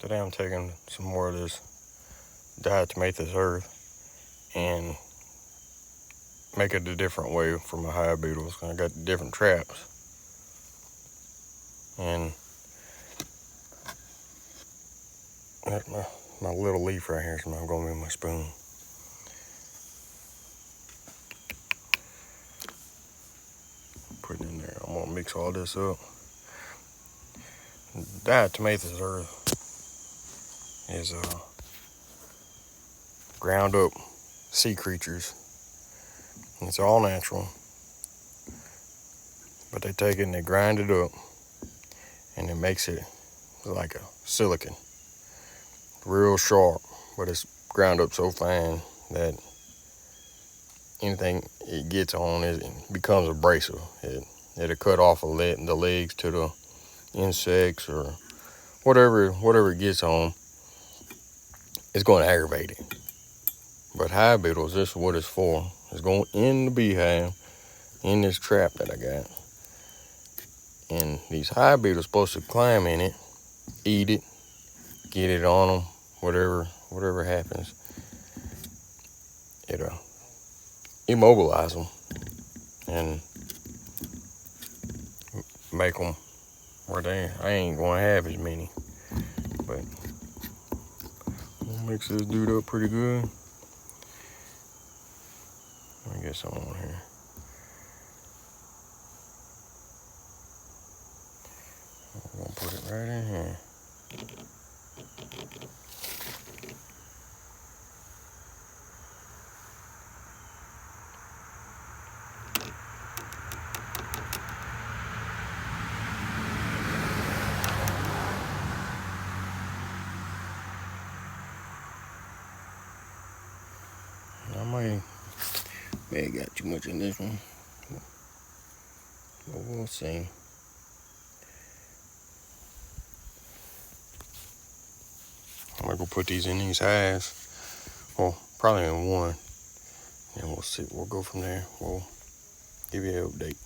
Today I'm taking some more of this diatomaceous earth and make it a different way for my hive beetles. I got different traps, and my little leaf right here is going to be my spoon. Put it in there. I'm going to mix all this up. Diatomaceous earth is ground up sea creatures. It's all natural, but they take it and they grind it up, and it makes it like a silicon, real sharp, but it's ground up so fine that anything it gets on it becomes abrasive. It'll cut off the legs to the insects or whatever it gets on. It's going to aggravate it. But hive beetles, this is what it's for. It's going in the beehive, in this trap that I got. And these hive beetles are supposed to climb in it, eat it, get it on them, whatever happens. It'll immobilize them and make them where I ain't going to have as many. But I'll mix this dude up pretty good. Let me get some on here. I'm going to put it right in here. I may have got too much in this one, but we'll see. I'm gonna go put these in these hives. Well, probably in one, and we'll see. We'll go from there. We'll give you an update.